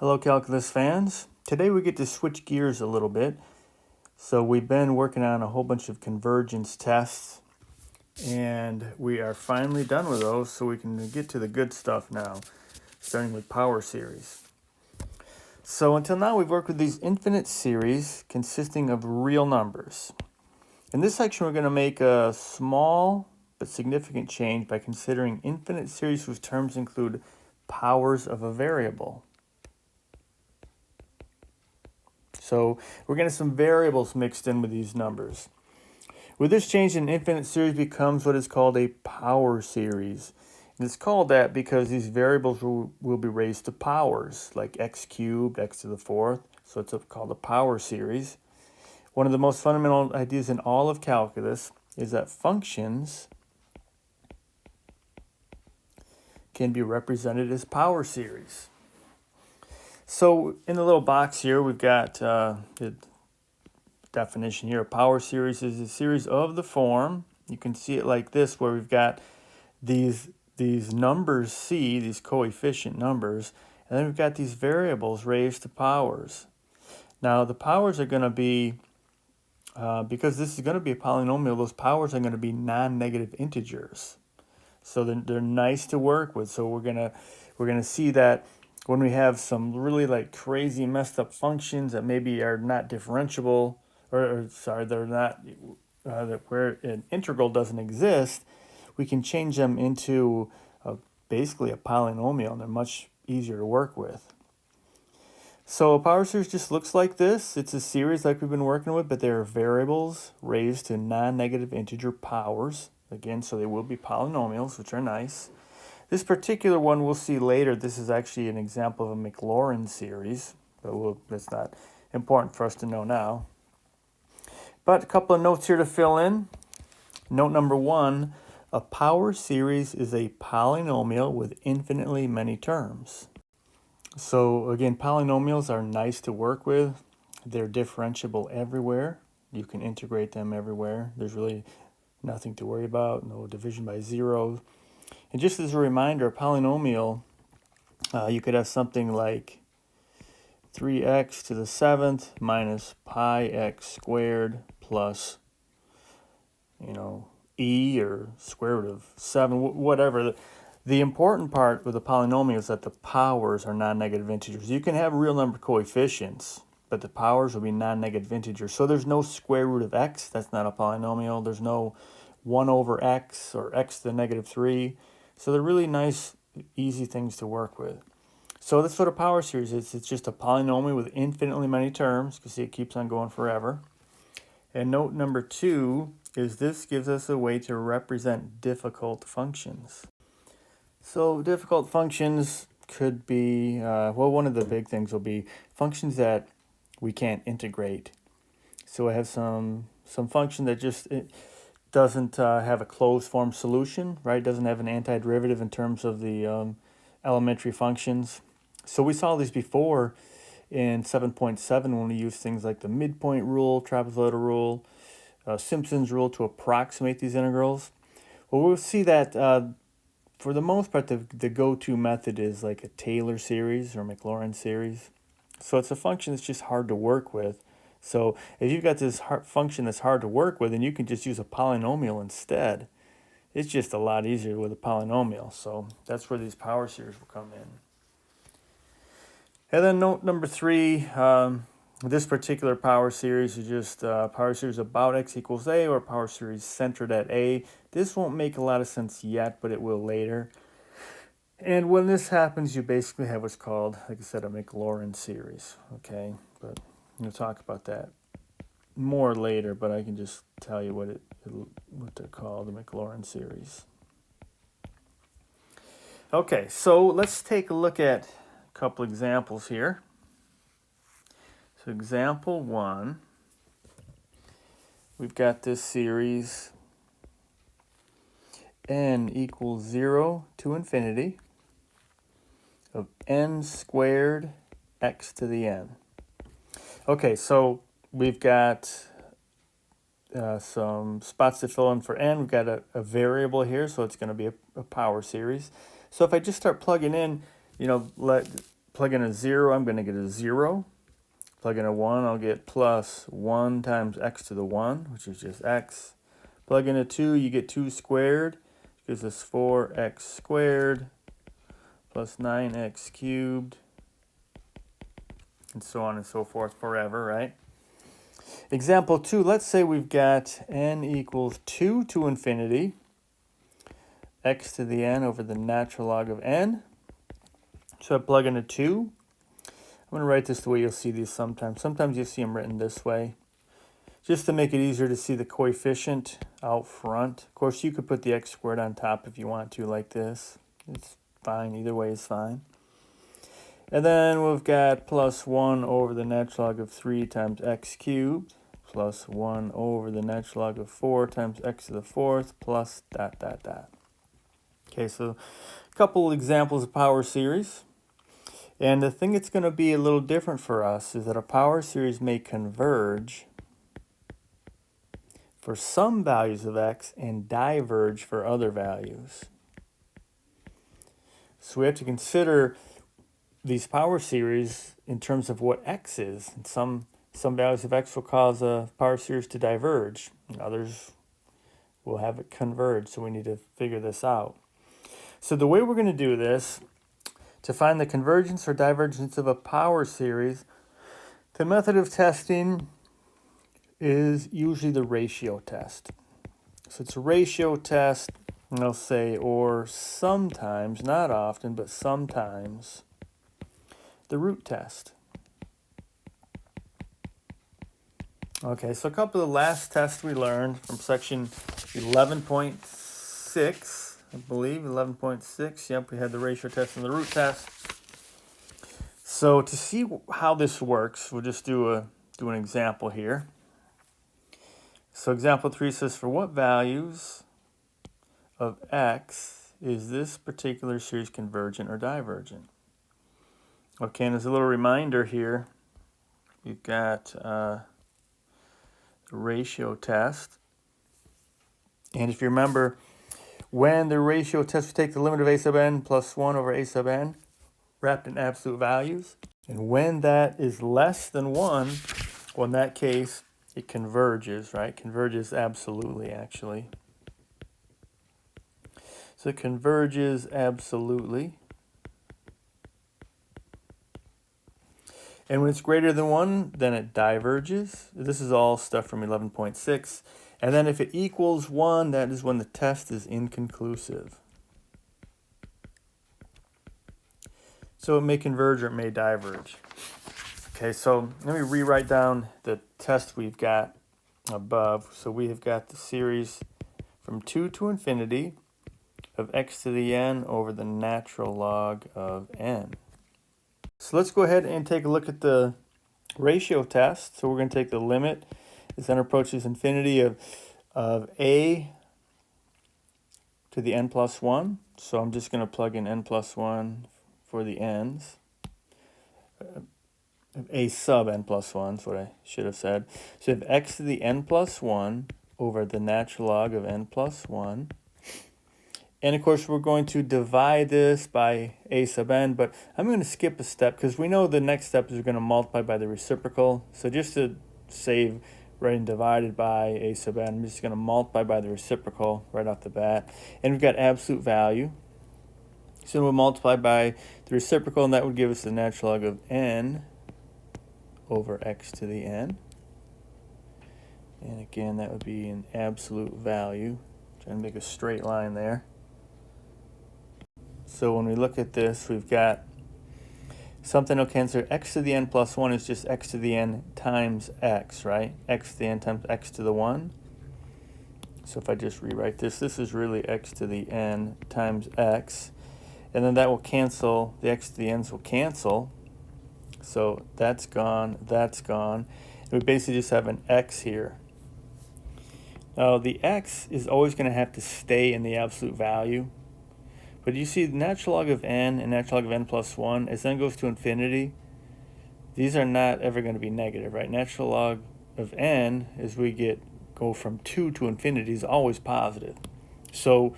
Hello, calculus fans. Today we get to switch gears a little bit. So we've been working on a whole bunch of convergence tests, and we are finally done with those, so we can get to the good stuff now, starting with power series. So until now we've worked with these infinite series consisting of real numbers. In this section we're going to make a small but significant change by considering infinite series whose terms include powers of a variable. So we're getting some variables mixed in with these numbers. With this change, an infinite series becomes what is called a power series. And it's called that because these variables will be raised to powers, like x cubed, x to the fourth. So it's called a power series. One of the most fundamental ideas in all of calculus is that functions can be represented as power series. So in the little box here, we've got the definition here. A power series is a series of the form. You can see it like this, where we've got these numbers C, these coefficient numbers, and then we've got these variables raised to powers. Now the powers are going to be, because this is going to be a polynomial, those powers are going to be non-negative integers. So they're nice to work with. So we're gonna see that when we have some really like crazy messed up functions that maybe are not differentiable, they're not where an integral doesn't exist, we can change them into basically a polynomial, and they're much easier to work with. So a power series just looks like this. It's a series like we've been working with, but there are variables raised to non-negative integer powers. Again, so they will be polynomials, which are nice. This particular one we'll see later. This is actually an example of a Maclaurin series, but that's not important for us to know now. But a couple of notes here to fill in. Note number one, a power series is a polynomial with infinitely many terms. So again, polynomials are nice to work with. They're differentiable everywhere. You can integrate them everywhere. There's really nothing to worry about, no division by zero. And just as a reminder, a polynomial, you could have something like 3x to the 7th minus pi x squared plus, e or square root of 7, whatever. The important part with a polynomial is that the powers are non-negative integers. You can have real number coefficients, but the powers will be non-negative integers. So there's no square root of x. That's not a polynomial. There's no 1 over x or x to the negative 3. So they're really nice, easy things to work with. So that's what a power series is. It's just a polynomial with infinitely many terms. You can see it keeps on going forever. And note number two is this gives us a way to represent difficult functions. So difficult functions could be, one of the big things will be functions that we can't integrate. So I have some function that just doesn't have a closed form solution, right? Doesn't have an antiderivative in terms of the elementary functions. So we saw these before in 7.7 when we used things like the midpoint rule, trapezoidal rule, Simpson's rule to approximate these integrals. Well, we'll see that for the most part, the go-to method is like a Taylor series or Maclaurin series. So it's a function that's just hard to work with. So if you've got this function that's hard to work with, then you can just use a polynomial instead. It's just a lot easier with a polynomial. So that's where these power series will come in. And then note number three, this particular power series is just power series about x equals a, or power series centered at a. This won't make a lot of sense yet, but it will later. And when this happens, you basically have what's called, like I said, a Maclaurin series. Okay, but we'll talk about that more later, but I can just tell you what they're called, the Maclaurin series. Okay, so let's take a look at a couple examples here. So example one, we've got this series n equals 0 to infinity of n squared x to the n. Okay, so we've got some spots to fill in for n. We've got a variable here, so it's going to be a power series. So if I just start plugging in, plug in a 0, I'm going to get a 0. Plug in a 1, I'll get plus 1 times x to the 1, which is just x. Plug in a 2, you get 2 squared, which gives us 4x squared, plus 9x cubed, and so on and so forth forever, right? Example 2, let's say we've got n equals 2 to infinity, x to the n over the natural log of n. So I plug in a 2. I'm going to write this the way you'll see these sometimes. Sometimes you'll see them written this way, just to make it easier to see the coefficient out front. Of course, you could put the x squared on top if you want to, like this. It's fine. Either way is fine. And then we've got plus 1 over the natural log of 3 times x cubed, plus 1 over the natural log of 4 times x to the 4th, plus dot, dot, dot. Okay, so a couple examples of power series. And the thing that's going to be a little different for us is that a power series may converge for some values of x and diverge for other values. So we have to consider these power series in terms of what x is. And some values of x will cause a power series to diverge, and others will have it converge, so we need to figure this out. So the way we're going to do this, to find the convergence or divergence of a power series, the method of testing is usually the ratio test. So it's a ratio test, and I'll say, or sometimes, not often, but sometimes, the root test. Okay, so a couple of the last tests we learned from section 11.6, I believe, 11.6. Yep, we had the ratio test and the root test. So to see how this works, we'll just do an example here. So example 3 says, for what values of x is this particular series convergent or divergent? Okay, and as a little reminder here, you've got the ratio test. And if you remember, when the ratio test, we take the limit of a sub n plus 1 over a sub n, wrapped in absolute values. And when that is less than 1, well, in that case, it converges, right? Converges absolutely, actually. So it converges absolutely. And when it's greater than 1, then it diverges. This is all stuff from 11.6. And then if it equals 1, that is when the test is inconclusive. So it may converge or it may diverge. Okay, so let me rewrite down the test we've got above. So we have got the series from 2 to infinity of x to the n over the natural log of n. So let's go ahead and take a look at the ratio test. So we're going to take the limit as n approaches infinity of a to the n plus 1. So I'm just going to plug in n plus 1 for the n's. A sub n plus 1 is what I should have said. So you have x to the n plus 1 over the natural log of n plus 1. And of course, we're going to divide this by a sub n, but I'm going to skip a step because we know the next step is we're going to multiply by the reciprocal. So just to save writing divided by a sub n, I'm just going to multiply by the reciprocal right off the bat. And we've got absolute value. So we'll multiply by the reciprocal, and that would give us the natural log of n over x to the n. And again, that would be an absolute value. Trying to make a straight line there. So when we look at this, we've got something will cancel. X to the n plus 1 is just x to the n times x, right? X to the n times x to the 1. So if I just rewrite this, this is really x to the n times x. And then that will cancel, the x to the n's will cancel. So that's gone, that's gone. And we basically just have an x here. Now the x is always going to have to stay in the absolute value. But you see the natural log of n and natural log of n plus 1, as n goes to infinity, these are not ever going to be negative, right? Natural log of n, as we go from 2 to infinity, is always positive. So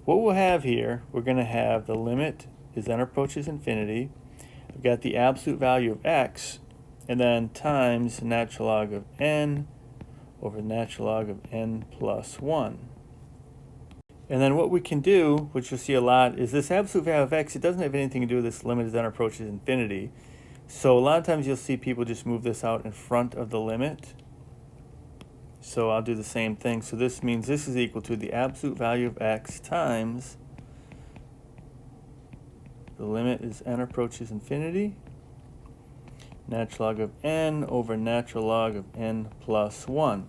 what we'll have here, we're going to have the limit as n approaches infinity we got the absolute value of x, and then times the natural log of n over the natural log of n plus 1. And then what we can do, which you'll see a lot, is this absolute value of x, it doesn't have anything to do with this limit as n approaches infinity. So a lot of times you'll see people just move this out in front of the limit. So I'll do the same thing. So this means this is equal to the absolute value of x times the limit as n approaches infinity, natural log of n over natural log of n plus 1.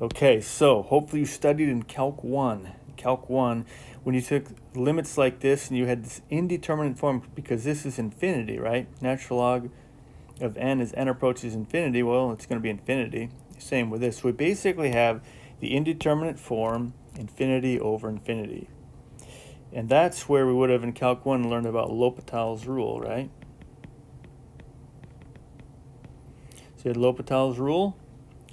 Okay, so hopefully you studied in Calc 1. Calc 1, when you took limits like this and you had this indeterminate form, because this is infinity, right? Natural log of n as n approaches infinity, well, it's going to be infinity. Same with this. So we basically have the indeterminate form, infinity over infinity. And that's where we would have in Calc 1 learned about L'Hopital's rule, right? So you had L'Hopital's rule.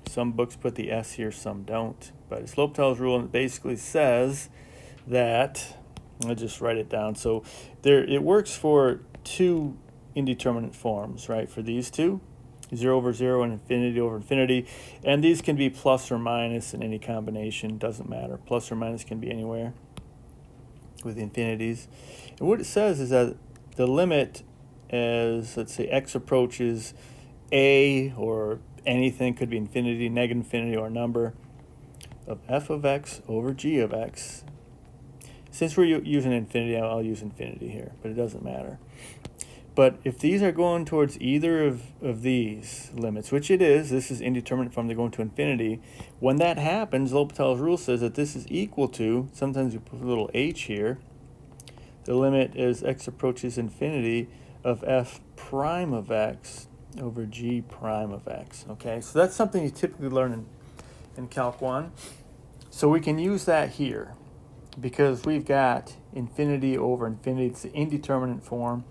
Some books put the S here, some don't. But it's L'Hopital's rule, and it basically says that, I'll just write it down. So it works for two indeterminate forms, right? For these two, 0 over 0 and infinity over infinity. And these can be plus or minus in any combination, doesn't matter. Plus or minus can be anywhere with infinities. And what it says is that the limit as, let's say, x approaches a, or anything, could be infinity, negative infinity, or a number, of f of x over g of x. Since we're using infinity, I'll use infinity here, but it doesn't matter. But if these are going towards either of these limits, which it is, this is indeterminate form, they're going to infinity. When that happens, L'Hopital's rule says that this is equal to, sometimes we put a little h here, the limit as x approaches infinity of f prime of x over g prime of x. Okay, so that's something you typically learn in Calc 1. So we can use that here because we've got infinity over infinity. It's the indeterminate form.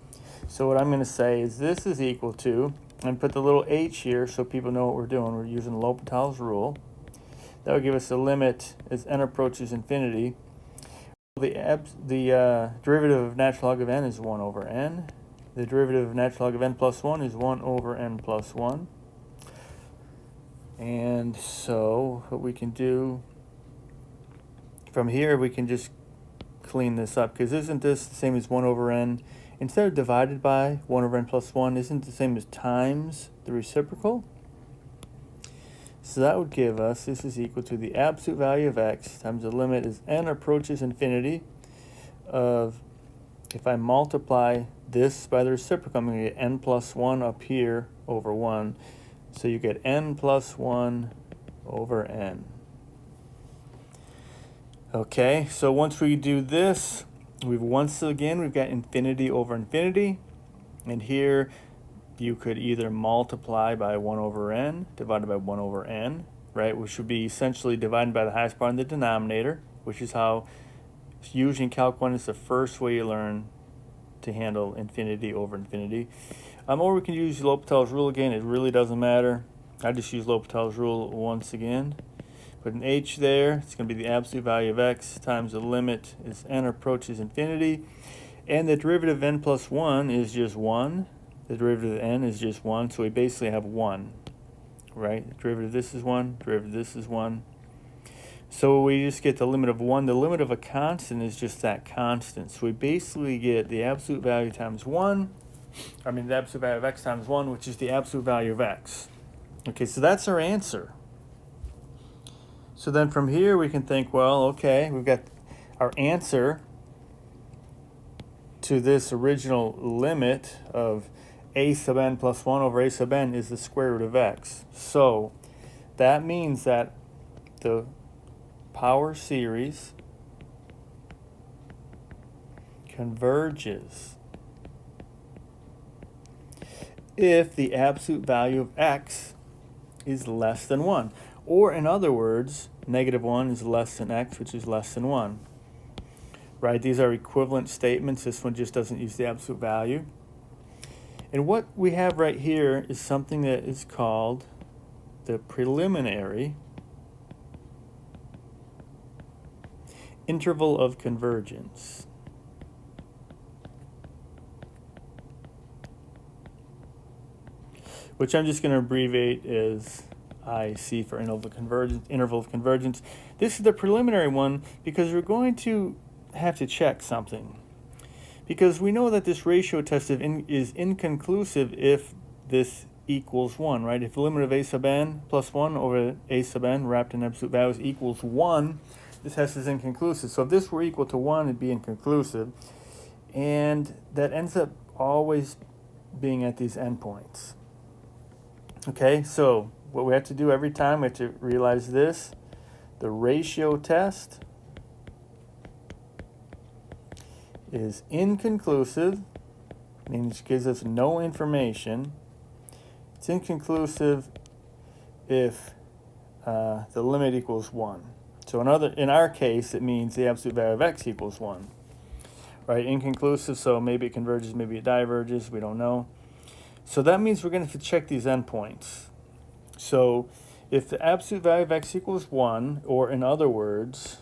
So what I'm going to say is this is equal to, and put the little h here so people know what we're doing. We're using L'Hopital's rule. That would give us a limit as n approaches infinity. The derivative of natural log of n is 1 over n. The derivative of natural log of n plus 1 is 1 over n plus 1. And so what we can do from here, we can just clean this up, because isn't this the same as 1 over n? Instead of divided by 1 over n plus 1, isn't it the same as times the reciprocal? So that would give us, this is equal to the absolute value of x times the limit as n approaches infinity of, if I multiply this by the reciprocal, I'm going to get n plus 1 up here over 1. So you get n plus 1 over n. Okay, so once we do this, we've got infinity over infinity. And here you could either multiply by 1 over n divided by 1 over n, right? Which would be essentially divided by the highest part in the denominator, which is how using Calc 1 is the first way you learn to handle infinity over infinity. Or we can use L'Hopital's rule again. It really doesn't matter. I just use L'Hopital's rule once again. Put an h there. It's going to be the absolute value of x times the limit as n approaches infinity. And the derivative of n plus 1 is just 1. The derivative of n is just 1. So we basically have 1, right? The derivative of this is 1. Derivative of this is 1. So we just get the limit of 1. The limit of a constant is just that constant. So we basically get the absolute value times 1. The absolute value of x times 1, which is the absolute value of x. Okay, so that's our answer. So then from here we can think, well, okay, we've got our answer to this original limit of a sub n plus 1 over a sub n is the square root of x. So that means that the power series converges if the absolute value of x is less than 1. Or in other words, negative 1 is less than x, which is less than 1. Right? These are equivalent statements. This one just doesn't use the absolute value. And what we have right here is something that is called the preliminary interval of convergence. which I'm just going to abbreviate as IC for interval of convergence. This is the preliminary one because we're going to have to check something. Because we know that this ratio test is inconclusive if this equals 1, right? If the limit of a sub n plus 1 over a sub n wrapped in absolute values equals 1, this test is inconclusive. So if this were equal to 1, it'd be inconclusive. And that ends up always being at these endpoints. Okay, so what we have to do every time, we have to realize this. The ratio test is inconclusive, meaning it gives us no information. It's inconclusive if the limit equals 1. So in our case, it means the absolute value of x equals 1. Right, inconclusive, so maybe it converges, maybe it diverges, we don't know. So that means we're going to have to check these endpoints. So if the absolute value of x equals 1, or in other words,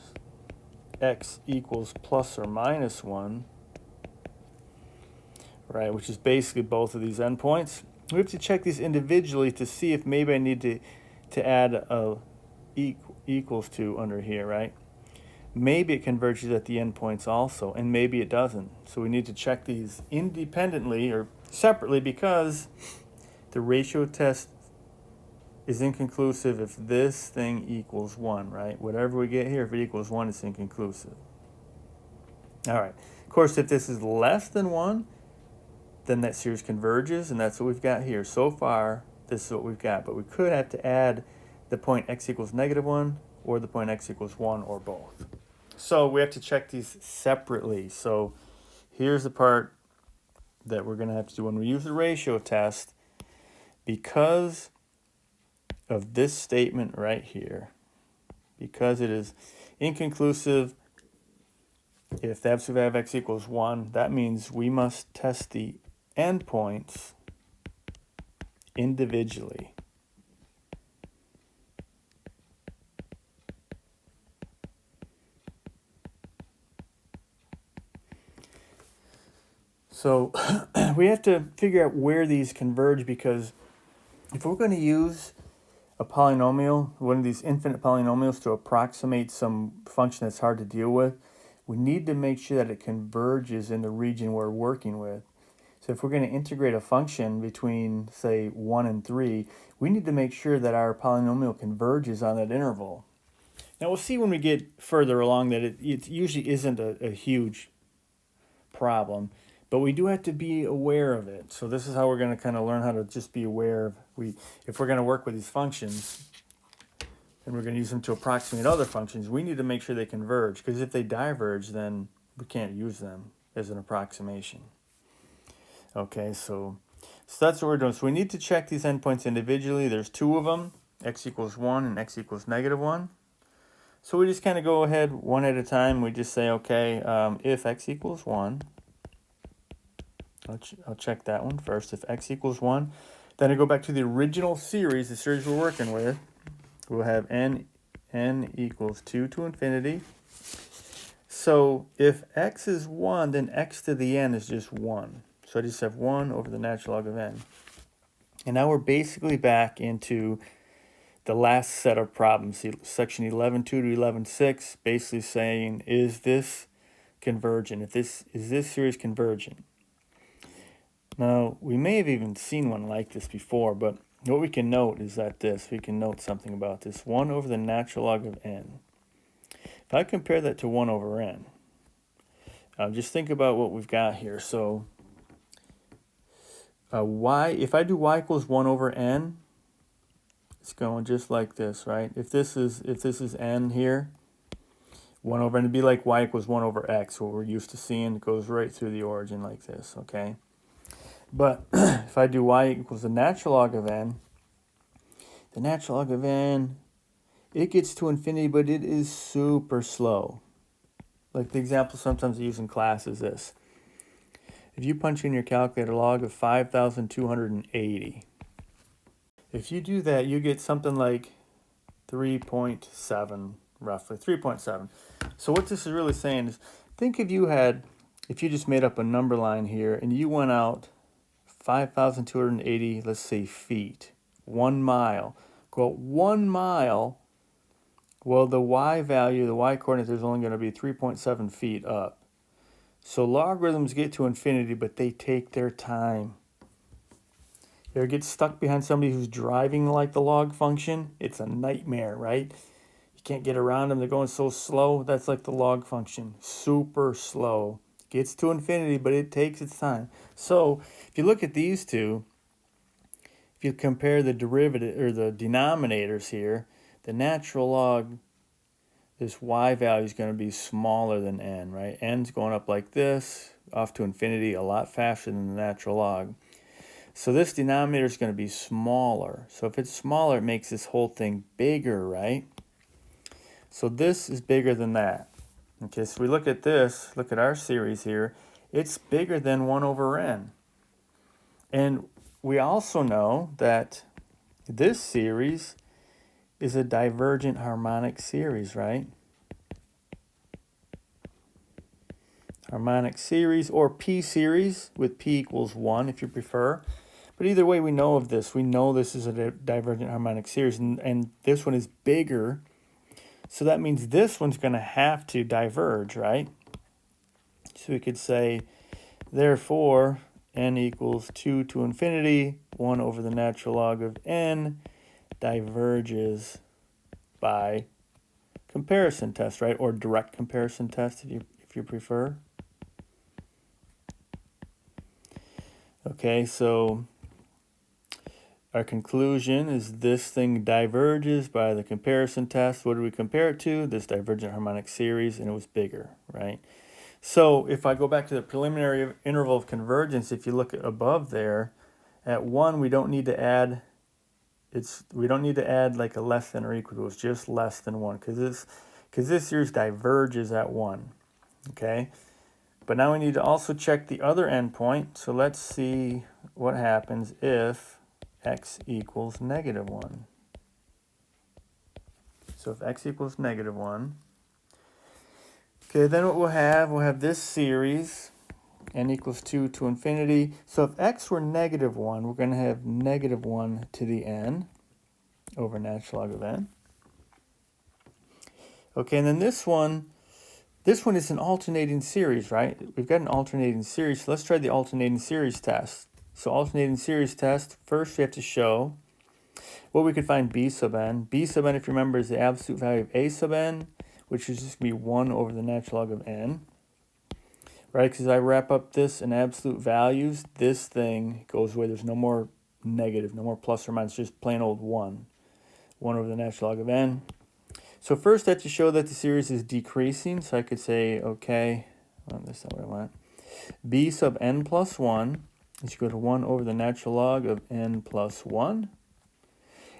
x equals plus or minus 1, right, which is basically both of these endpoints, we have to check these individually to see if maybe I need to add a equals to under here, right? Maybe it converges at the endpoints also, and maybe it doesn't. So we need to check these independently or separately because the ratio test is inconclusive if this thing equals 1, right? Whatever we get here, if it equals 1, it's inconclusive. All right. Of course, if this is less than 1, then that series converges, and that's what we've got here. So far, this is what we've got, but we could have to add the point x equals -1 or the point x equals 1 or both. So we have to check these separately. So here's the part that we're going to have to do when we use the ratio test. Because of this statement right here, because it is inconclusive if the absolute value of x equals 1, that means we must test the endpoints individually. So we have to figure out where these converge, because if we're going to use a polynomial, one of these infinite polynomials, to approximate some function that's hard to deal with, we need to make sure that it converges in the region we're working with. So if we're going to integrate a function between, say, 1 and 3, we need to make sure that our polynomial converges on that interval. Now we'll see when we get further along that it usually isn't a huge problem, but we do have to be aware of it. So this is how we're going to kind of learn how to just be aware of, if we're going to work with these functions and we're going to use them to approximate other functions, we need to make sure they converge, because if they diverge, then we can't use them as an approximation. Okay, so that's what we're doing. So we need to check these endpoints individually. There's two of them, x equals 1 and x equals -1. So we just kind of go ahead one at a time. We just say, okay, if x equals 1, I'll check that one first. If x equals 1, then I go back to the original series, the series we're working with. We'll have n equals 2 to infinity. So if x is 1, then x to the n is just 1. So I just have 1 over the natural log of n. And now we're basically back into the last set of problems, section 11.2 to 11.6, basically saying, is this convergent? Is this series convergent? Now, we may have even seen one like this before, but what we can note is that we can note something about this. 1 over the natural log of n. If I compare that to 1 over n, just think about what we've got here. So, if I do y equals 1 over n, it's going just like this, right? If this is n here, 1 over n would be like y equals 1 over x, what we're used to seeing. It goes right through the origin like this, okay? But if I do y equals the natural log of n, the natural log of n, it gets to infinity, but it is super slow. Like the example sometimes I use in class is this. If you punch in your calculator log of 5,280, if you do that, you get something like 3.7, roughly 3.7. So what this is really saying is, think if you just made up a number line here and you went out 5,280, let's say, feet. 1 mile. Go 1 mile. Well, the y value, the y coordinate, there's only going to be 3.7 feet up. So logarithms get to infinity, but they take their time. You ever get stuck behind somebody who's driving like the log function? It's a nightmare, right? You can't get around them. They're going so slow. That's like the log function. Super slow. Gets to infinity, but it takes its time. So if you look at these two, if you compare the derivative or the denominators here, the natural log, this y value is going to be smaller than n, right? N's going up like this, off to infinity, a lot faster than the natural log. So this denominator is going to be smaller. So if it's smaller, it makes this whole thing bigger, right? So this is bigger than that. Okay, so we look at this, look at our series here. It's bigger than 1 over n. And we also know that this series is a divergent harmonic series, right? Harmonic series, or P series, with P equals 1 if you prefer. But either way, we know of this. We know this is a divergent harmonic series, and this one is bigger. So that means this one's going to have to diverge, right? So we could say, therefore, n equals 2 to infinity, 1 over the natural log of n diverges by comparison test, right? Or direct comparison test if you prefer. Okay, so our conclusion is this thing diverges by the comparison test. What do we compare it to? This divergent harmonic series, and it was bigger, right? So if I go back to the preliminary interval of convergence, if you look above there, at 1 we don't need to add like a less than or equal to. It's just less than 1 because this series diverges at 1. Okay, but now we need to also check the other endpoint. So let's see what happens if x equals -1. So if x equals -1, okay, then what we'll have this series, n equals 2 to infinity. So if x were -1, we're going to have -1 to the n over natural log of n. Okay, and then this one is an alternating series, right? We've got an alternating series. So let's try the alternating series test. So alternating series test, first we have to show what we could find b sub n. B sub n, if you remember, is the absolute value of a sub n, which is just going to be 1 over the natural log of n. Right, because I wrap up this in absolute values, this thing goes away. There's no more negative, no more plus or minus, just plain old 1. 1 over the natural log of n. So first I have to show that the series is decreasing. So I could say, okay, well, that's not what I want. b sub n plus 1 is equal to 1 over the natural log of n plus 1.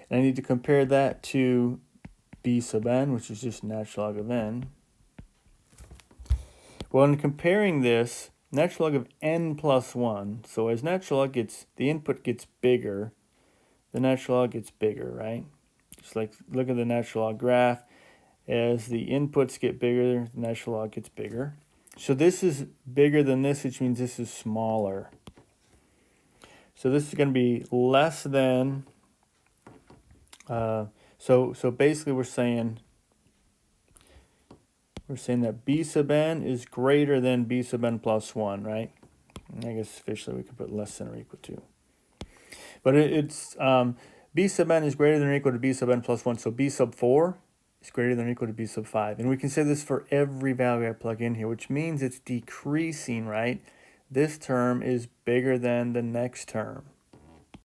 And I need to compare that to b sub n, which is just natural log of n. Well, in comparing this, natural log of n plus 1, so as natural log gets, the input gets bigger, the natural log gets bigger, right? Just like, look at the natural log graph. As the inputs get bigger, the natural log gets bigger. So this is bigger than this, which means this is smaller. So this is going to be less than, so basically we're saying that b sub n is greater than b sub n plus 1, right? I guess officially we could put less than or equal to. But it's b sub n is greater than or equal to b sub n plus 1. So b sub 4 is greater than or equal to b sub 5. And we can say this for every value I plug in here, which means it's decreasing, right? This term is bigger than the next term.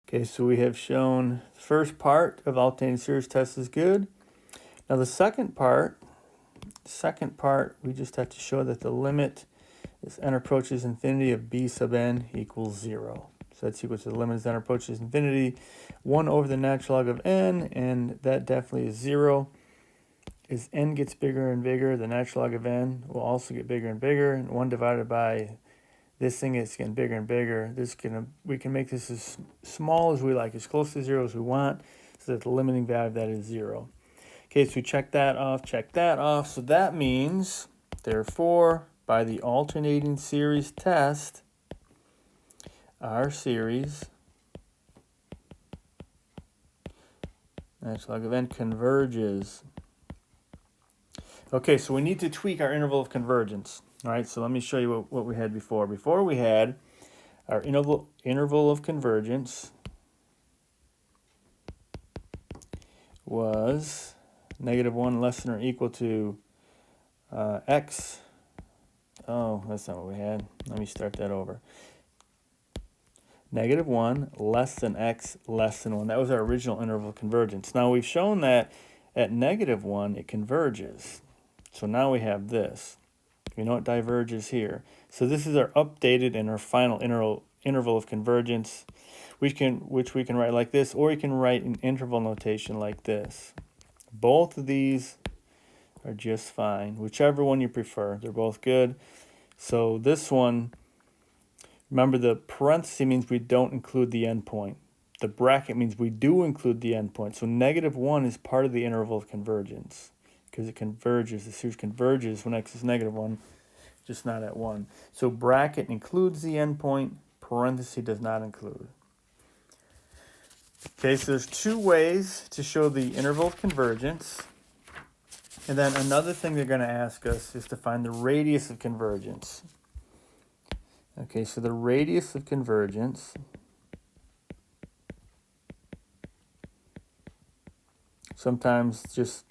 Okay, so we have shown the first part of alternating series test is good. Now the second part, we just have to show that the limit as n approaches infinity of b sub n equals 0. So that's equal to the limit as n approaches infinity, 1 over the natural log of n, and that definitely is 0. As n gets bigger and bigger, the natural log of n will also get bigger and bigger, and 1 divided by this thing is getting bigger and bigger. We can make this as small as we like, as close to 0 as we want, so that the limiting value of that is 0. Okay, so we check that off. So that means, therefore, by the alternating series test, our series, natural log of n converges. Okay, so we need to tweak our interval of convergence. All right, so let me show you what we had before. Before we had our interval of convergence was -1 less than or equal to x. Oh, that's not what we had. Let me start that over. -1 less than x less than 1. That was our original interval of convergence. Now we've shown that at -1 it converges. So now we have this. We know it diverges here. So this is our updated and our final interval of convergence, which we can write like this, or you can write in interval notation like this. Both of these are just fine. Whichever one you prefer, they're both good. So this one, remember the parenthesis means we don't include the endpoint. The bracket means we do include the endpoint. So -1 is part of the interval of convergence because it converges. The series converges when x is -1, just not at 1. So bracket includes the endpoint, parenthesis does not include. Okay, so there's two ways to show the interval of convergence. And then another thing they're going to ask us is to find the radius of convergence. Okay, so the radius of convergence sometimes just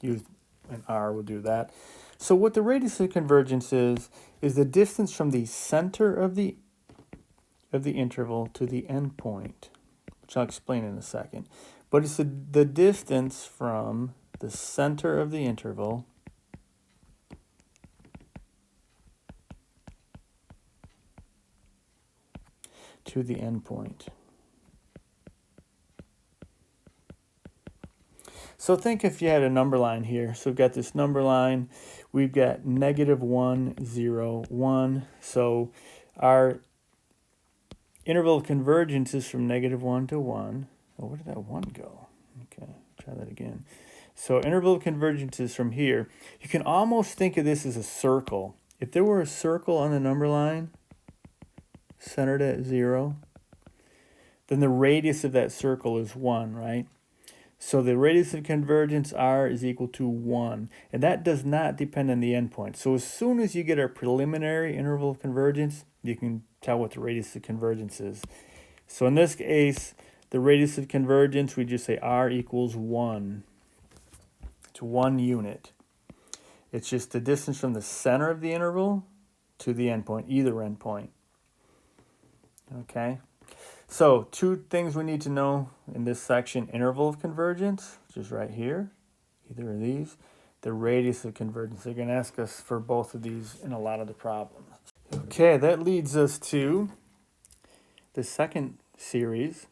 use an R will do that. So what the radius of convergence is the distance from the center of the interval to the endpoint, which I'll explain in a second. But it's the distance from the center of the interval to the endpoint. So think if you had a number line here. So we've got this number line. We've got -1, 0, 1. So our interval of convergence is from -1 to 1. Oh, where did that 1 go? Okay, try that again. So interval of convergence is from here. You can almost think of this as a circle. If there were a circle on the number line, centered at 0, then the radius of that circle is 1, right? So the radius of convergence, r, is equal to 1. And that does not depend on the endpoint. So as soon as you get our preliminary interval of convergence, you can tell what the radius of convergence is. So in this case, the radius of convergence, we just say r equals 1. It's 1 unit. It's just the distance from the center of the interval to the endpoint, either endpoint. Okay? So, two things we need to know in this section: interval of convergence, which is right here, either of these, the radius of convergence. They're going to ask us for both of these in a lot of the problems. Okay, that leads us to the second series,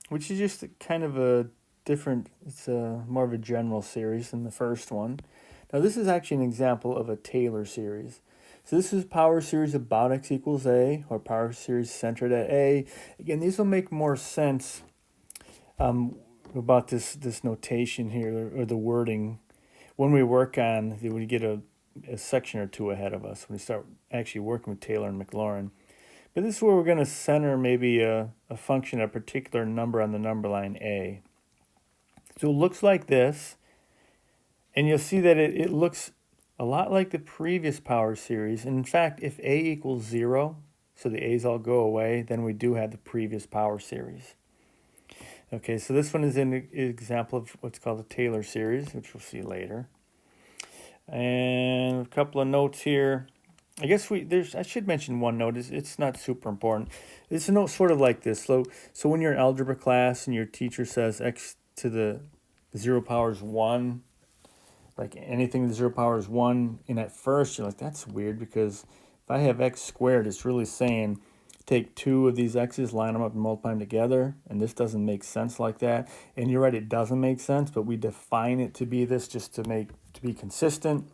which is just kind of a different, it's more of a general series than the first one. Now, this is actually an example of a Taylor series. So this is power series about x equals a, or power series centered at a. Again, these will make more sense about this notation here, or the wording, when we work on, when we get a section or two ahead of us, when we start actually working with Taylor and Maclaurin. But this is where we're going to center maybe a function, a particular number on the number line a. So it looks like this, and you'll see that it looks a lot like the previous power series. And in fact, if a equals 0, so the a's all go away, then we do have the previous power series. Okay, so this one is an example of what's called the Taylor series, which we'll see later. And a couple of notes here. I guess I should mention one note. It's not super important. It's a note sort of like this. So when you're in algebra class and your teacher says x to the 0 power is 1, like anything to the 0 power is 1, and at first you're like, that's weird, because if I have x squared, it's really saying take 2 of these x's, line them up and multiply them together, and this doesn't make sense like that. And you're right, it doesn't make sense, but we define it to be this just to be consistent.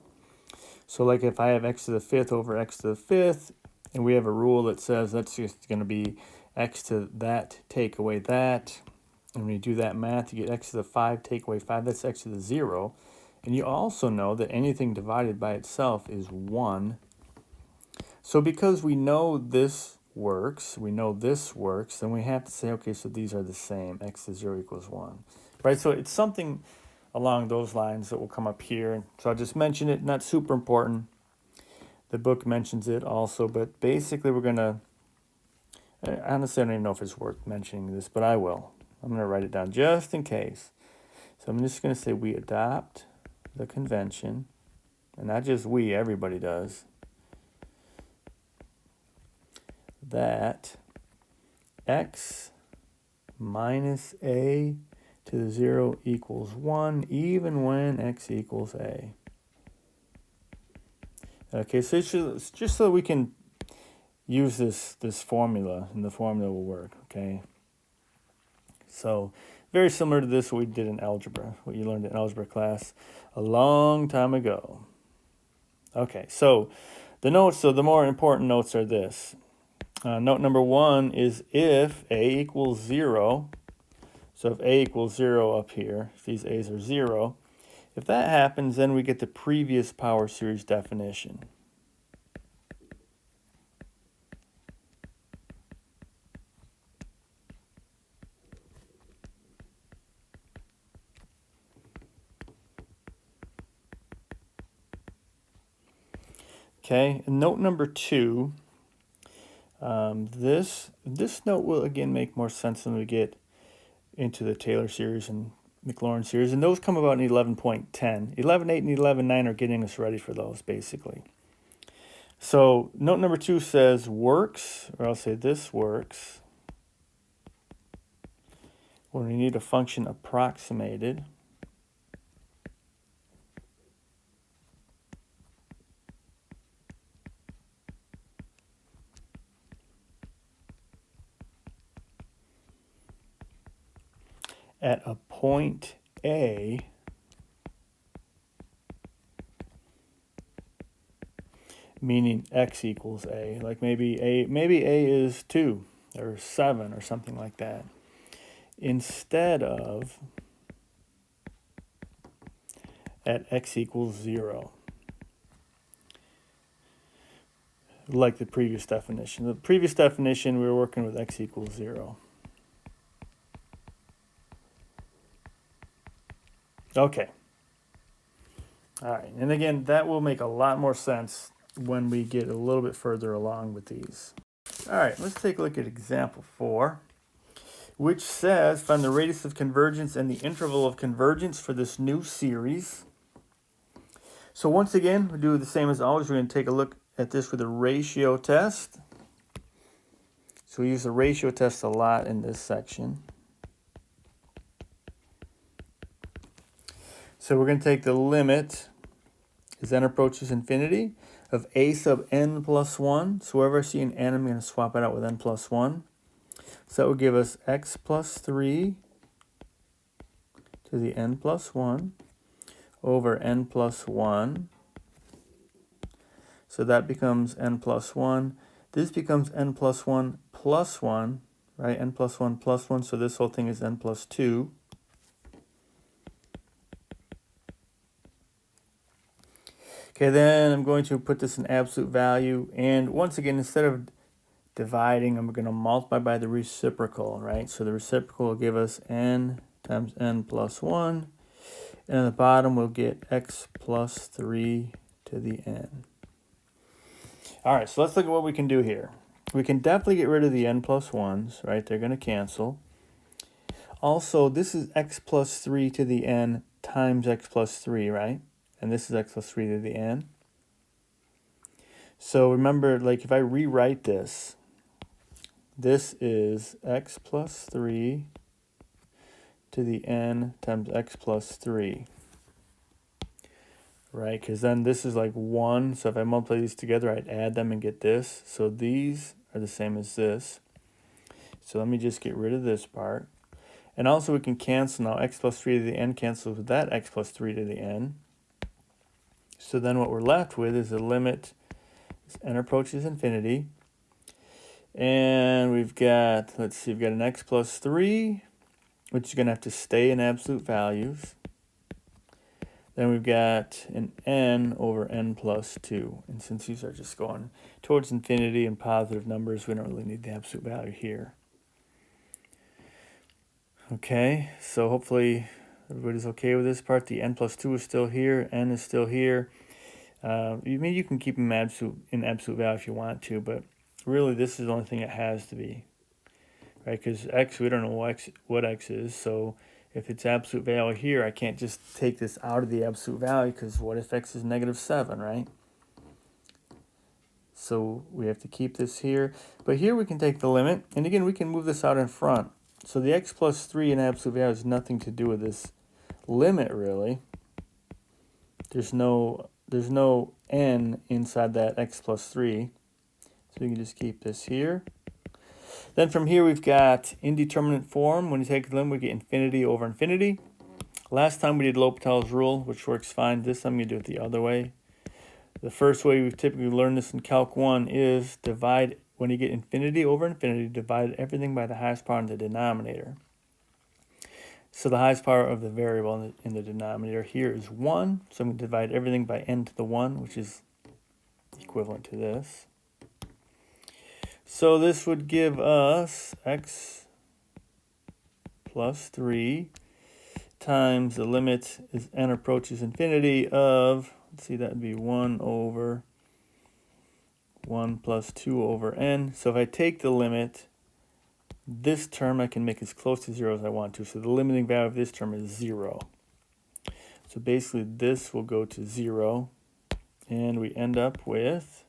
So like if I have x to the 5th over x to the 5th, and we have a rule that says that's just going to be x to that, take away that, and when you do that math, you get x to the 5, take away 5, that's x to the 0. And you also know that anything divided by itself is 1. So because we know this works, we know this works, then we have to say, okay, so these are the same. X to 0 equals 1. Right, so it's something along those lines that will come up here. So I'll just mention it, not super important. The book mentions it also, but basically we're going to, honestly I don't even know if it's worth mentioning this, but I will. I'm going to write it down just in case. So I'm just going to say we adopt the convention, and not just we, everybody does, that x minus a to the 0 equals 1 even when x equals a. Okay, so it's just so we can use this formula, and the formula will work, okay? So very similar to this what we did in algebra, what you learned in algebra class a long time ago. Okay, so the notes, so the more important notes are this. Note number 1 is if a equals 0, so if a equals 0 up here, if these a's are 0, if that happens, then we get the previous power series definition. Okay, and note number 2, this note will again make more sense when we get into the Taylor series and Maclaurin series, and those come about in 11.10. 11.8 and 11.9 are getting us ready for those, basically. So note number 2 says works, or I'll say this works, when we need a function approximated at a point A meaning x equals a, like maybe a is 2 or 7 or something like that, instead of at x equals 0, like the previous definition. The previous definition we were working with x equals 0. Okay. All right, and again, that will make a lot more sense when we get a little bit further along with these. All right, let's take a look at example 4, which says find the radius of convergence and the interval of convergence for this new series. So once again, we do the same as always. We're going to take a look at this with a ratio test. So we use the ratio test a lot in this section. So we're going to take the limit as n approaches infinity of a sub n plus 1. So wherever I see an n, I'm going to swap it out with n plus 1. So that would give us x plus 3 to the n plus 1 over n plus 1. So that becomes n plus 1. This becomes n plus 1 plus 1, right? N plus 1 plus 1, so this whole thing is n plus 2. Okay, then I'm going to put this in absolute value. And once again, instead of dividing, I'm going to multiply by the reciprocal, right? So the reciprocal will give us n times n plus 1. And at the bottom, we'll get x plus 3 to the n. All right, so let's look at what we can do here. We can definitely get rid of the n plus 1s, right? They're going to cancel. Also, this is x plus 3 to the n times x plus 3, right? And this is x plus 3 to the n. So remember, like if I rewrite this, this is x plus 3 to the n times x plus 3. Right, because then this is like 1. So if I multiply these together, I'd add them and get this. So these are the same as this. So let me just get rid of this part. And also we can cancel now. X plus 3 to the n cancels with that x plus 3 to the n. So then what we're left with is the limit as n approaches infinity. And we've got, let's see, we've got an x plus 3, which is going to have to stay in absolute values. Then we've got an n over n plus 2. And since these are just going towards infinity and positive numbers, we don't really need the absolute value here. Okay, so hopefully everybody's okay with this part. The n plus 2 is still here, n is still here. You can keep them in absolute value if you want to, but really this is the only thing it has to be. Right, because x, we don't know what x is, so if it's absolute value here, I can't just take this out of the absolute value, because what if x is -7, right? So we have to keep this here. But here we can take the limit, and again, we can move this out in front. So the x plus 3 in absolute value has nothing to do with this limit, really. There's no n inside that x plus 3. So we can just keep this here. Then from here we've got indeterminate form. When you take the limit, we get infinity over infinity. Last time we did L'Hopital's rule, which works fine. This time I'm going to do it the other way. The first way we've typically learned this in Calc 1 is divide, when you get infinity over infinity, divide everything by the highest power in the denominator. So the highest power of the variable in the denominator here is 1. So I'm going to divide everything by n to the 1, which is equivalent to this. So this would give us x plus 3 times the limit as n approaches infinity of, let's see, that would be 1 over 1 plus 2 over n. So if I take the limit, this term I can make as close to 0 as I want to. So the limiting value of this term is 0. So basically this will go to 0, and we end up with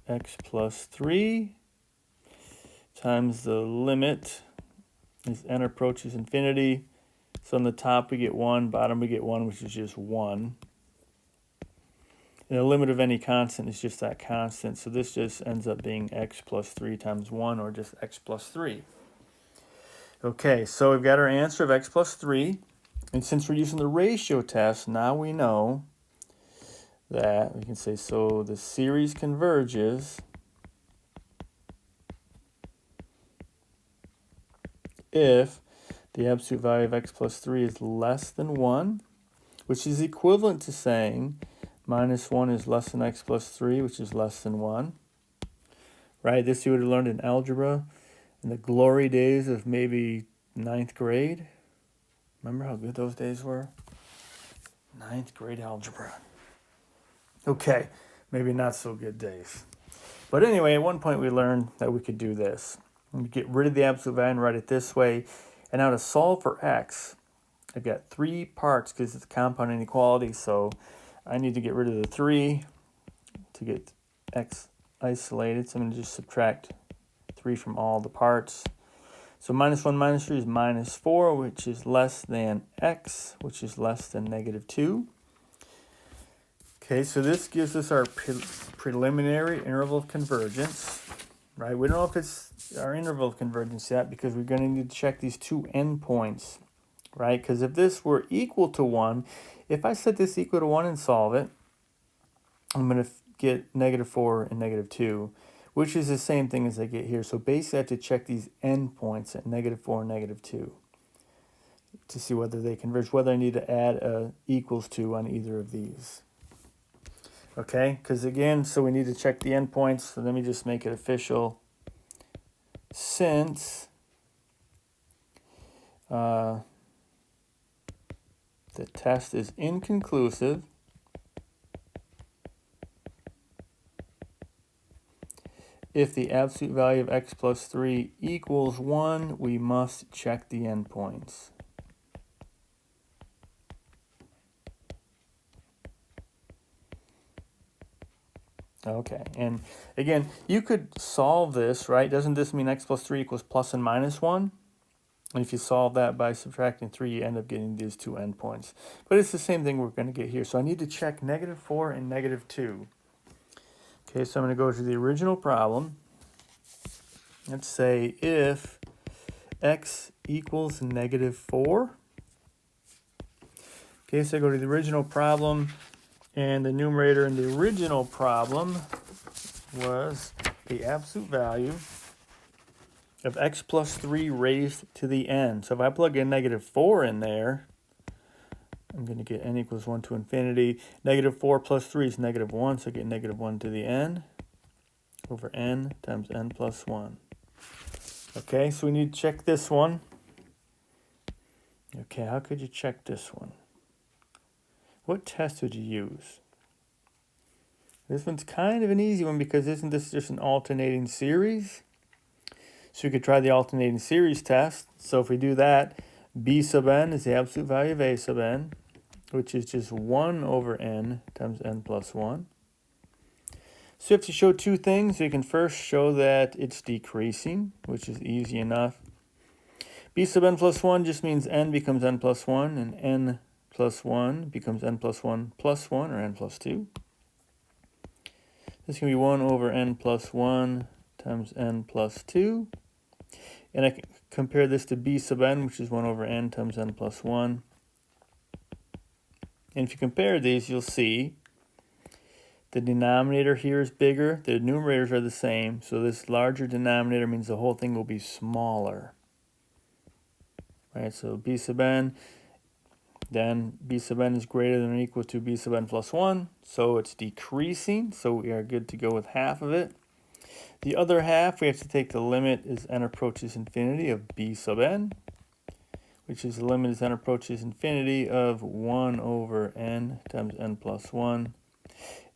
x plus 3 times the limit as n approaches infinity. So on the top we get 1, bottom we get 1, which is just 1. And the limit of any constant is just that constant. So this just ends up being x plus 3 times 1, or just x plus 3. Okay, so we've got our answer of x plus 3. And since we're using the ratio test, now we know that we can say, so the series converges if the absolute value of x plus 3 is less than 1, which is equivalent to saying minus 1 is less than x plus 3, which is less than 1. Right? This you would have learned in algebra in the glory days of maybe 9th grade. Remember how good those days were? 9th grade algebra. Okay, maybe not so good days. But anyway, at one point we learned that we could do this. We get rid of the absolute value and write it this way. And now to solve for x, I've got 3 parts because it's a compound inequality. So I need to get rid of the 3 to get x isolated. So I'm going to just subtract 3 from all the parts. So minus 1 minus 3 is minus 4, which is less than x, which is less than -2. Okay, so this gives us our preliminary interval of convergence, right? We don't know if it's our interval of convergence yet because we're going to need to check these 2 endpoints, right? Because if this were equal to 1, if I set this equal to 1 and solve it, I'm going to get -4 and -2, which is the same thing as I get here. So basically I have to check these endpoints at -4 and -2 to see whether they converge, whether I need to add a equals to on either of these. Okay, because again, so we need to check the endpoints. So let me just make it official. Since the test is inconclusive, if the absolute value of x plus 3 equals 1, we must check the endpoints. Okay, and again, you could solve this, right? Doesn't this mean x plus 3 equals plus and minus 1? And if you solve that by subtracting 3, you end up getting these 2 endpoints. But it's the same thing we're going to get here. So I need to check -4 and -2. Okay, so I'm going to go to the original problem. Let's say if x equals -4. Okay, so I go to the original problem. And the numerator in the original problem was the absolute value of x plus 3 raised to the n. So if I plug in -4 in there, I'm going to get n equals 1 to infinity. Negative 4 plus 3 is negative 1, so I get negative 1 to the n over n times n plus 1. Okay, so we need to check this one. Okay, how could you check this one? What test would you use? This one's kind of an easy one because isn't this just an alternating series? So we could try the alternating series test. So if we do that, b sub n is the absolute value of a sub n, which is just 1 over n times n plus 1. So you have to show two things. You can first show that it's decreasing, which is easy enough. B sub n plus 1 just means n becomes n plus 1, and n plus 1 becomes n plus 1 plus 1, or n plus 2. This can be 1 over n plus 1 times n plus 2. And I can compare this to b sub n, which is 1 over n times n plus 1. And if you compare these, you'll see the denominator here is bigger. The numerators are the same. So this larger denominator means the whole thing will be smaller. Right, so b sub n, then b sub n is greater than or equal to b sub n plus 1. So it's decreasing. So we are good to go with half of it. The other half, we have to take the limit as n approaches infinity of b sub n, which is the limit as n approaches infinity of 1 over n times n plus 1.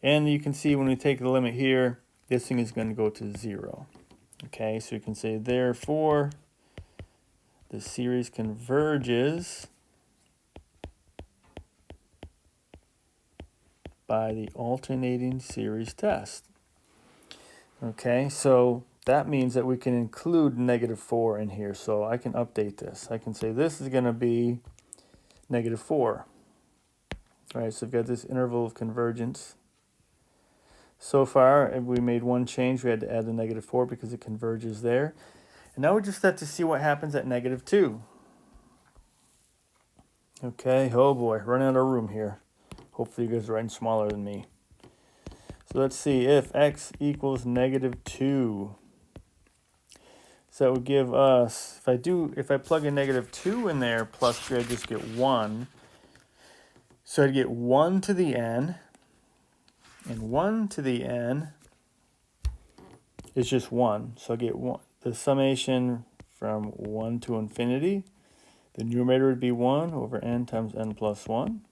And you can see when we take the limit here, this thing is going to go to 0. Okay, so you can say, therefore, the series converges by the alternating series test. Okay, so that means that we can include negative 4 in here. So I can update this. I can say this is going to be negative 4. All right, so we've got this interval of convergence. So far, we made one change. We had to add the negative 4 because it converges there. And now we just have to see what happens at negative 2. Okay, oh boy, running out of room here. Hopefully you guys are writing smaller than me. So let's see if x equals negative 2. So that would give us, if I plug in negative 2 in there plus 3, I just get 1. So I'd get 1 to the n. And 1 to the n is just 1. So I get the summation from 1 to infinity. The numerator would be 1 over n times n plus 1.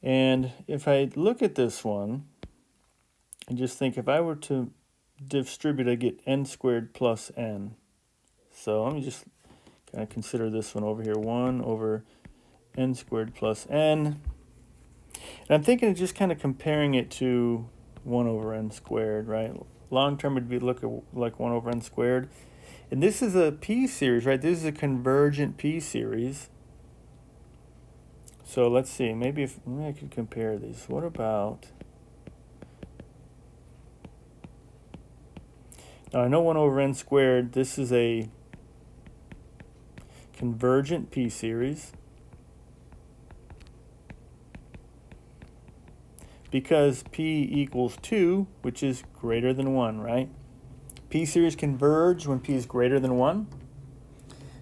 And if I look at this one, and just think if I were to distribute, I get n squared plus n. So let me just kind of consider this one over here. 1 over n squared plus n. And I'm thinking of just kind of comparing it to 1 over n squared, right? Long term would be like 1 over n squared. And this is a p-series, right? This is a convergent p-series. So let's see, maybe I could compare these. What about, now I know 1 over n squared, this is a convergent p-series. Because p equals 2, which is greater than 1, right? P-series converge when p is greater than 1.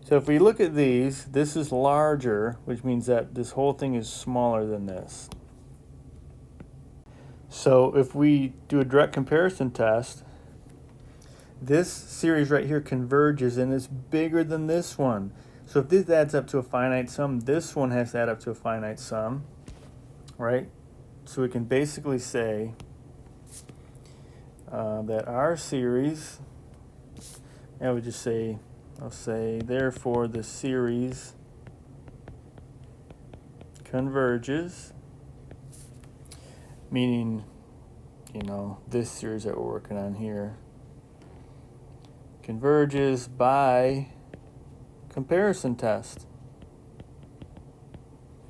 So if we look at these, this is larger, which means that this whole thing is smaller than this. So if we do a direct comparison test, this series right here converges and is bigger than this one. So if this adds up to a finite sum, this one has to add up to a finite sum, right? So we can basically say that our series, I would just say, I'll say, therefore the series converges, meaning, this series that we're working on here, converges by comparison test.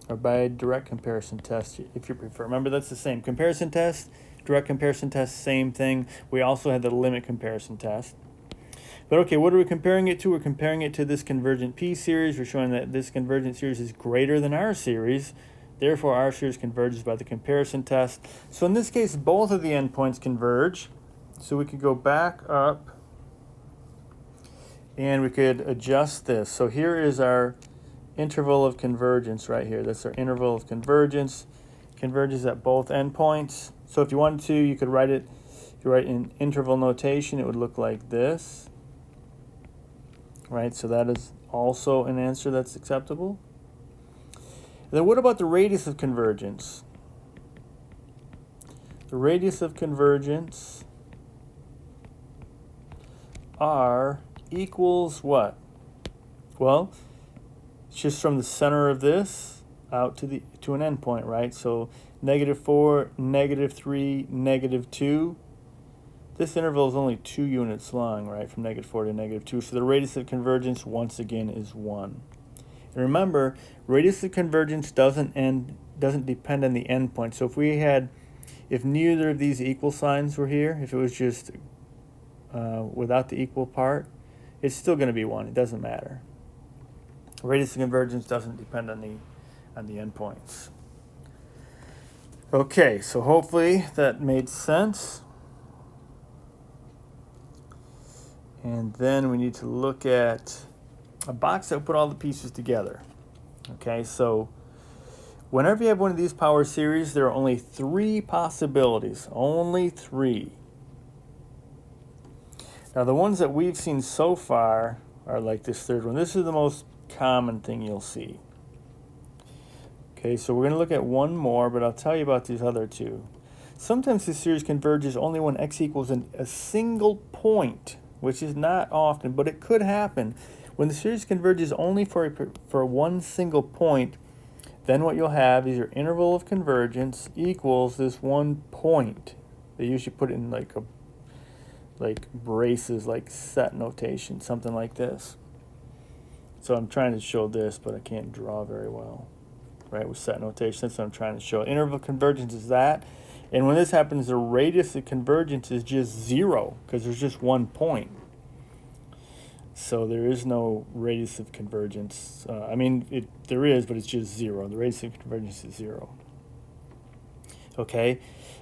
Or by direct comparison test, if you prefer. Remember, that's the same. Comparison test, direct comparison test, same thing. We also had the limit comparison test. But okay, what are we comparing it to? We're comparing it to this convergent p-series. We're showing that this convergent series is greater than our series. Therefore, our series converges by the comparison test. So in this case, both of the endpoints converge. So we could go back up and we could adjust this. So here is our interval of convergence right here. That's our interval of convergence. Converges at both endpoints. So if you wanted to, you could write it, if you write in interval notation, it would look like this. Right, so that is also an answer that's acceptable. And then what about the radius of convergence? The radius of convergence R equals what? Well, it's just from the center of this out to an endpoint, right? So -4, -3, -2. This interval is only 2 units long, right, from -4 to -2. So the radius of convergence, once again, is 1. And remember, radius of convergence doesn't depend on the endpoint. So if neither of these equal signs were here, if it was just without the equal part, it's still going to be 1. It doesn't matter. Radius of convergence doesn't depend on the endpoints. Okay, so hopefully that made sense. And then we need to look at a box that will put all the pieces together. Okay, so whenever you have one of these power series, there are only 3 possibilities. Only 3. Now the ones that we've seen so far are like this third one. This is the most common thing you'll see. Okay, so we're going to look at one more, but I'll tell you about these other 2. Sometimes this series converges only when x equals a single point, which is not often, but it could happen. When the series converges only for one single point, then what you'll have is your interval of convergence equals this one point. They usually put it in like braces, like set notation, something like this. So I'm trying to show this, but I can't draw very well, right, with set notation. That's what I'm trying to show. Interval of convergence is that. And when this happens, the radius of convergence is just 0, because there's just one point. So there is no radius of convergence. There is, but it's just 0. The radius of convergence is 0. Okay.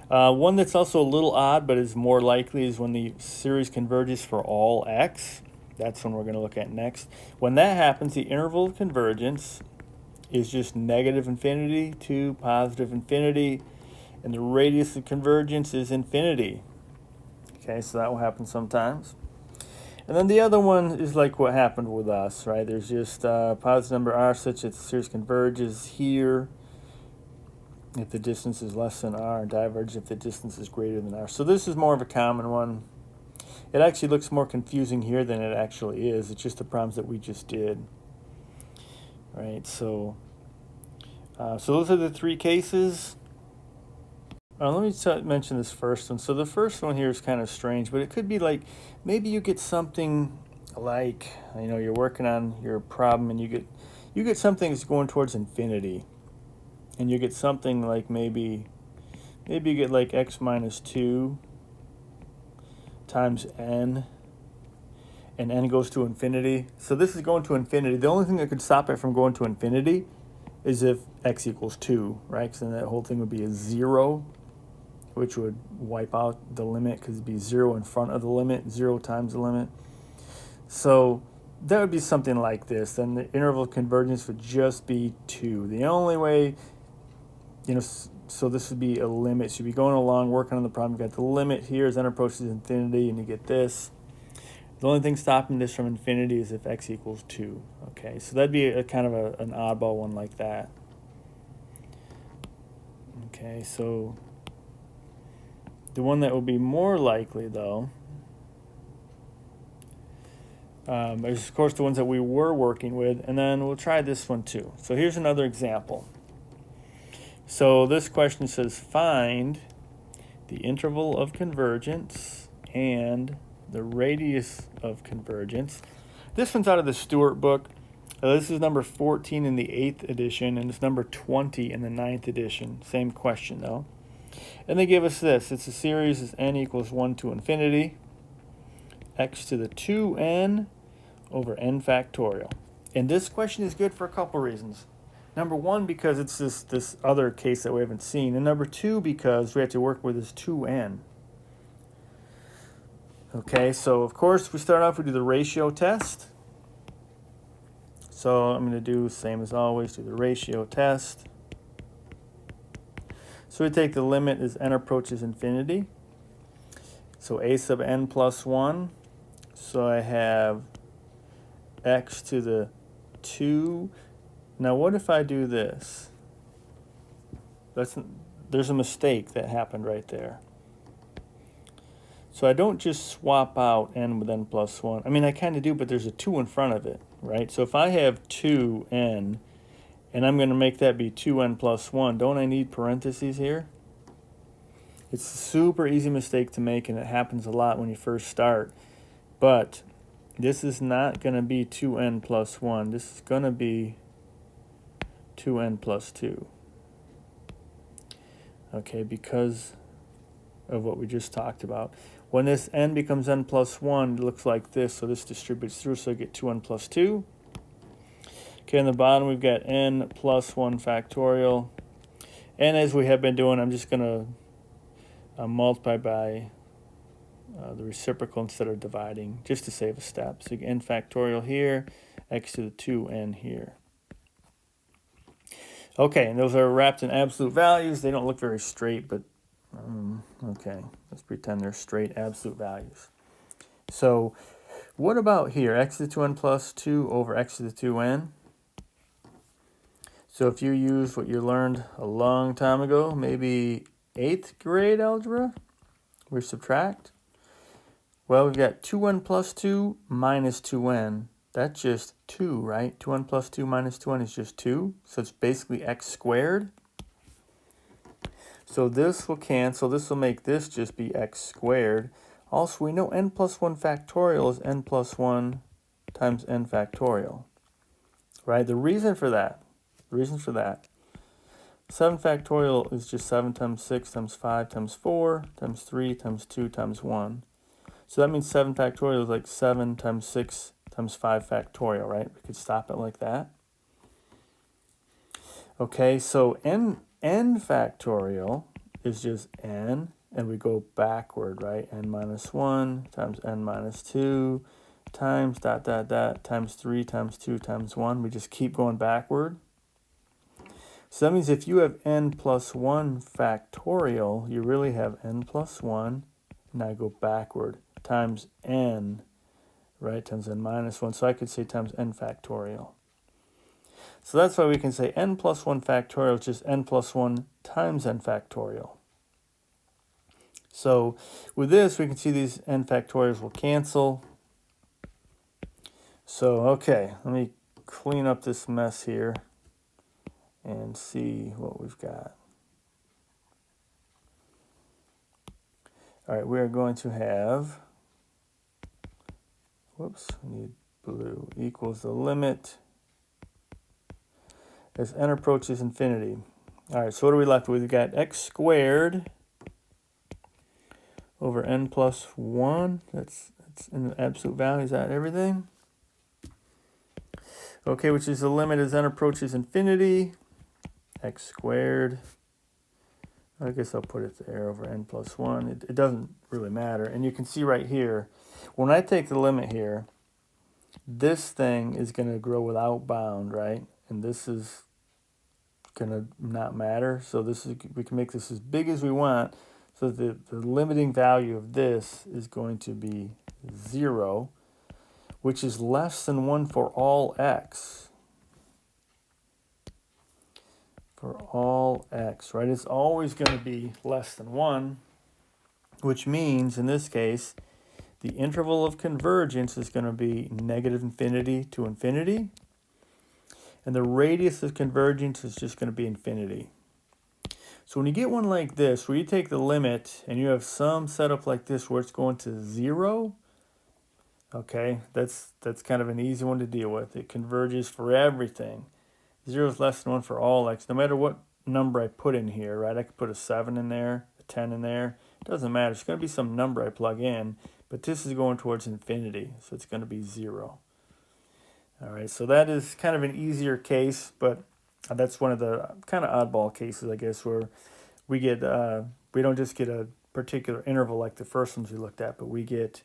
One that's also a little odd, but is more likely, is when the series converges for all x. That's one we're going to look at next. When that happens, the interval of convergence is just -infinity to +infinity, and the radius of convergence is infinity. Okay, so that will happen sometimes. And then the other one is like what happened with us, right? There's just a positive number r such that the series converges here if the distance is less than r, and diverges if the distance is greater than r. So this is more of a common one. It actually looks more confusing here than it actually is. It's just the problems that we just did. Right, so those are the 3 cases. Let me mention this first one. So the first one here is kind of strange, but it could be like, maybe you get something like, you're working on your problem and you get something that's going towards infinity. And you get something like maybe you get like x minus 2 times n, and n goes to infinity. So this is going to infinity. The only thing that could stop it from going to infinity is if x equals 2, right? Because then that whole thing would be a 0, which would wipe out the limit because it'd be 0 in front of the limit, 0 times the limit. So that would be something like this. Then the interval of convergence would just be 2. The only way, so this would be a limit. So you'd be going along, working on the problem. You've got the limit here as n approaches infinity, and you get this. The only thing stopping this from infinity is if x equals 2. Okay, so that'd be a kind of an oddball one like that. Okay, so the one that would be more likely, though, is, of course, the ones that we were working with, and then we'll try this one too. So here's another example. So this question says, find the interval of convergence and the radius of convergence. This one's out of the Stewart book. This is number 14 in the 8th edition, and it's number 20 in the 9th edition. Same question, though. And they give us this. It's a series as n equals 1 to infinity, x to the 2n over n factorial. And this question is good for a couple reasons. Number 1, because it's this other case that we haven't seen. And number 2, because we have to work with this 2n. Okay, so of course we start off, we do the ratio test. So I'm going to do same as always, do the ratio test. So we take the limit as n approaches infinity. So a sub n plus 1. So I have x to the 2. Now what if I do this? There's a mistake that happened right there. So I don't just swap out n with n plus 1. I mean, I kind of do, but there's a 2 in front of it, right? So if I have 2n, and I'm going to make that be 2n plus 1, don't I need parentheses here? It's a super easy mistake to make, and it happens a lot when you first start. But this is not going to be 2n plus 1. This is going to be 2n plus 2. Okay, because of what we just talked about. When this n becomes n plus 1, it looks like this, so this distributes through, so I get 2n plus 2. Okay, on the bottom we've got n plus 1 factorial. And as we have been doing, I'm just going to multiply by the reciprocal instead of dividing, just to save a step. So you get n factorial here, x to the 2n here. Okay, and those are wrapped in absolute values. They don't look very straight, but okay, let's pretend they're straight absolute values. So what about here? X to the 2n plus 2 over x to the 2n. So if you use what you learned a long time ago, maybe 8th grade algebra, we subtract. Well, we've got 2n plus 2 minus 2n. That's just 2, right? 2n plus 2 minus 2n is just 2. So it's basically x squared. So this will cancel. This will make this just be x squared. Also, we know n plus 1 factorial is n plus 1 times n factorial. Right? The reason for that, 7 factorial is just 7 times 6 times 5 times 4 times 3 times 2 times 1. So that means 7 factorial is like 7 times 6 times 5 factorial, right? We could stop it like that. Okay, so n factorial is just n, and we go backward, right? N minus 1 times n minus 2 times ... times 3 times 2 times 1. We just keep going backward. So that means if you have n plus 1 factorial, you really have n plus 1. Now I go backward, times n, right, times n minus 1. So I could say times n factorial. So that's why we can say n plus 1 factorial is just n plus 1 times n factorial. So with this, we can see these n factorials will cancel. So, okay, let me clean up this mess here and see what we've got. All right, we are going to have, whoops, we need blue, equals the limit as n approaches infinity. All right, so what are we left with? We've got x squared over n plus 1. That's in the absolute value. Is that everything? Okay, which is the limit as n approaches infinity. X squared. I guess I'll put it there over n plus 1. It doesn't really matter. And you can see right here, when I take the limit here, this thing is going to grow without bound, right? And this is going to not matter. So we can make this as big as we want. So the limiting value of this is going to be 0, which is less than 1 for all x. For all x, right? It's always going to be less than 1, which means, in this case, the interval of convergence is going to be negative infinity to infinity. And the radius of convergence is just going to be infinity. So when you get one like this, where you take the limit and you have some setup like this where it's going to 0, okay, that's kind of an easy one to deal with. It converges for everything. 0 is less than 1 for all x. No matter what number I put in here, right? I could put a 7 in there, a 10 in there. It doesn't matter. It's going to be some number I plug in. But this is going towards infinity, so it's going to be 0. All right, so that is kind of an easier case, but that's one of the kind of oddball cases, I guess, where we get we don't just get a particular interval like the first ones we looked at, but we get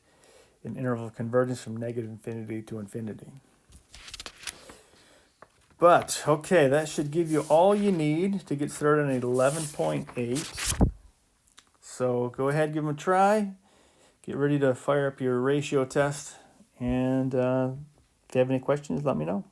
an interval of convergence from negative infinity to infinity. But, okay, that should give you all you need to get started on 11.8. So go ahead, give them a try. Get ready to fire up your ratio test. And if you have any questions, let me know.